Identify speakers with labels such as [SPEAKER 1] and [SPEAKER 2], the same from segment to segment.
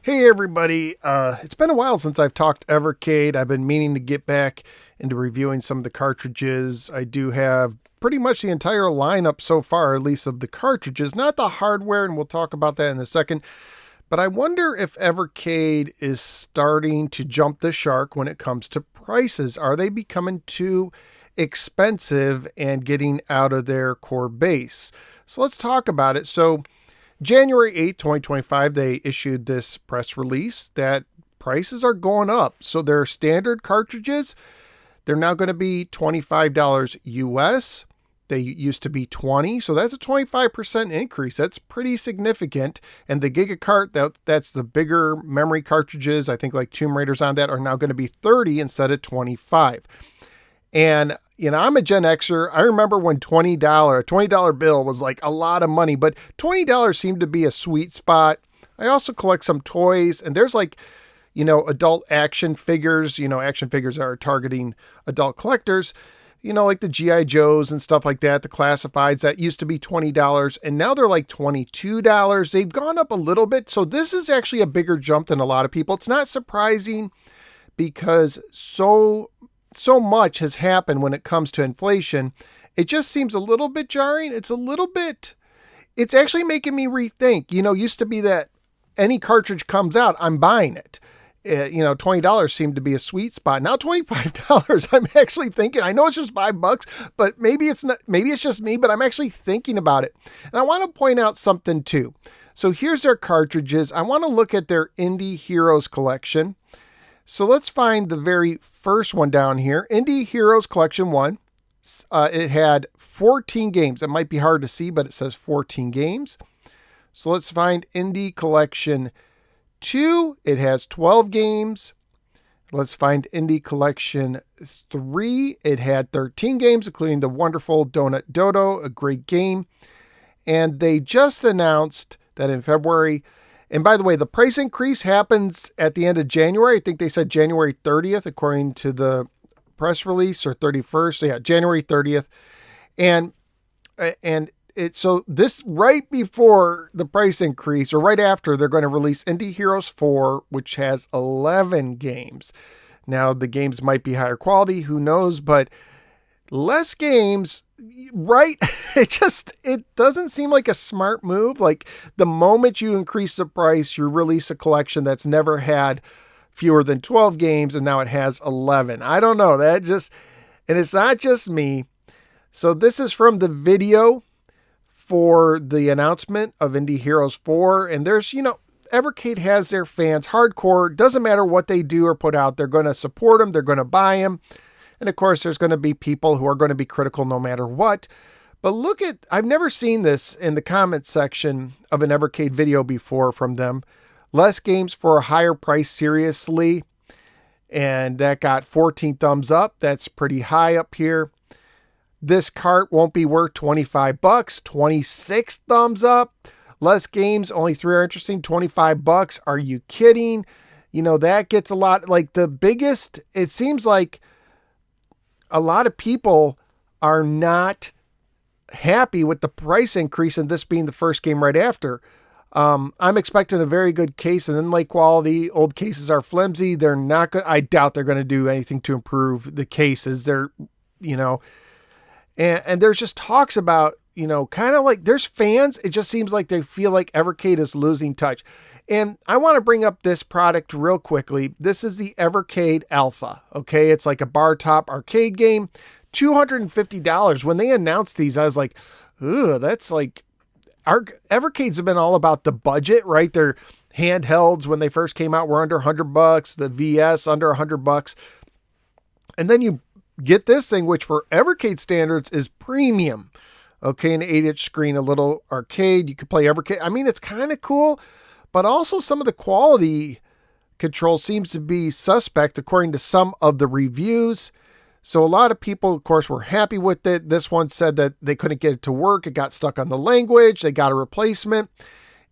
[SPEAKER 1] Hey everybody, it's been a while since I've talked Evercade. I've been meaning to get back into reviewing some of the cartridges. I do have pretty much the entire lineup so far, at least of the cartridges, not the hardware, and we'll talk about that in a second. But I wonder if Evercade is starting to jump the shark when it comes to prices. Are they becoming too expensive and getting out of their core base? So let's talk about it. So January 8th, 2025, they issued this press release that prices are going up. So their standard cartridges, they're now going to be $25 US. They used to be 20, so that's a 25% increase. That's pretty significant. And the GigaCart, that's the bigger memory cartridges, I think like Tomb Raiders on that, are now going to be 30 instead of 25. And, I'm a Gen Xer. I remember when a $20 bill was like a lot of money, but $20 seemed to be a sweet spot. I also collect some toys, and there's like, adult action figures. Action figures are targeting adult collectors, like the G.I. Joes and stuff like that, the classifieds that used to be $20, and now they're like $22. They've gone up a little bit. So this is actually a bigger jump than a lot of people. It's not surprising because so much has happened when it comes to inflation. It just seems a little bit jarring. It's actually making me rethink. Used to be that any cartridge comes out, I'm buying it. $20 seemed to be a sweet spot. Now $25, I'm actually thinking, I know it's just $5, but maybe it's not, maybe it's just me, but I'm actually thinking about it. And I want to point out something too. So here's their cartridges. I want to look at their Indie Heroes collection. So let's find the very first one down here, Indie Heroes Collection 1. It had 14 games. It might be hard to see, but it says 14 games. So let's find Indie Collection 2. It has 12 games. Let's find Indie Collection 3. It had 13 games, including the wonderful Donut Dodo, a great game. And they just announced that in February. And by the way, the price increase happens at the end of January. I think they said January 30th, according to the press release, or 31st. So yeah, January 30th. And so this right before the price increase, or right after, they're going to release Indie Heroes 4, which has 11 games. Now, the games might be higher quality, who knows, but less games, right? It doesn't seem like a smart move. Like the moment you increase the price, you release a collection that's never had fewer than 12 games, and now it has 11. I don't know. And it's not just me. So this is from the video for the announcement of Indie Heroes 4. And there's, Evercade has their fans hardcore. Doesn't matter what they do or put out. They're going to support them. They're going to buy them. And of course, there's going to be people who are going to be critical no matter what. But I've never seen this in the comments section of an Evercade video before from them. Less games for a higher price, seriously. And that got 14 thumbs up. That's pretty high up here. This cart won't be worth $25. 26 thumbs up. Less games, only 3 are interesting. $25. Are you kidding? That gets a lot. Like the biggest, it seems like a lot of people are not happy with the price increase and this being the first game right after. I'm expecting a very good case, and then like quality. Old cases are flimsy. They're not good. I doubt they're going to do anything to improve the cases. They're, and there's just talks about, kind of like there's fans. It just seems like they feel like Evercade is losing touch. And I want to bring up this product real quickly. This is the Evercade Alpha. Okay. It's like a bar top arcade game, $250. When they announced these, I was like, ooh, that's like, Evercades have been all about the budget, right? Their handhelds when they first came out were under $100, the VS under $100. And then you get this thing, which for Evercade standards is premium. Okay. An 8-inch screen, a little arcade. You could play Evercade. I mean, it's kind of cool. But also some of the quality control seems to be suspect according to some of the reviews. So a lot of people, of course, were happy with it. This one said that they couldn't get it to work. It got stuck on the language. They got a replacement,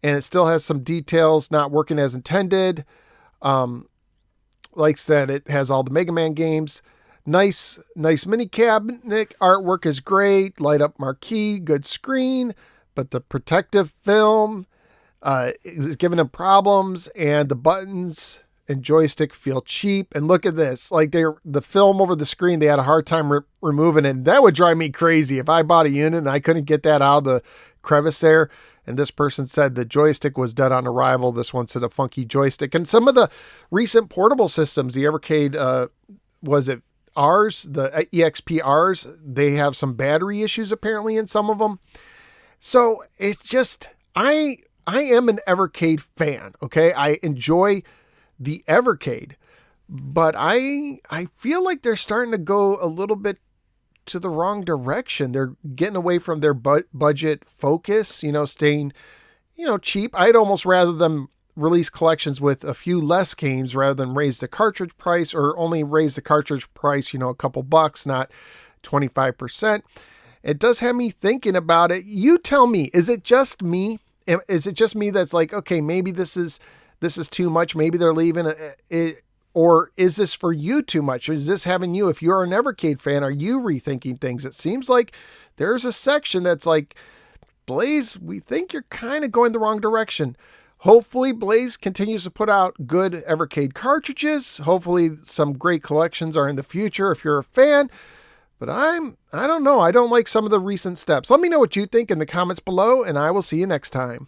[SPEAKER 1] and it still has some details not working as intended. Likes that it has all the Mega Man games. Nice mini cabinet. Artwork is great. Light up marquee. Good screen. But the protective film, is giving them problems, and the buttons and joystick feel cheap. And look at this, like the film over the screen, they had a hard time removing it. And that would drive me crazy if I bought a unit and I couldn't get that out of the crevice there. And this person said the joystick was dead on arrival. This one said a funky joystick. And some of the recent portable systems, the Evercade, was it R's, the EXP R's, they have some battery issues apparently in some of them. So it's just, I am an Evercade fan. Okay. I enjoy the Evercade, but I feel like they're starting to go a little bit to the wrong direction. They're getting away from their budget focus, staying, cheap. I'd almost rather them release collections with a few less games rather than raise the cartridge price, or only raise the cartridge price, a couple bucks, not 25%. It does have me thinking about it. You tell me, is it just me? Is it just me that's like, okay, maybe this is too much. Maybe they're leaving it, or is this for you too much? Is this having you, if you're an Evercade fan, are you rethinking things? It seems like there's a section that's like, Blaze, we think you're kind of going the wrong direction. Hopefully Blaze continues to put out good Evercade cartridges. Hopefully some great collections are in the future if you're a fan. But I don't know. I don't like some of the recent steps. Let me know what you think in the comments below, and I will see you next time.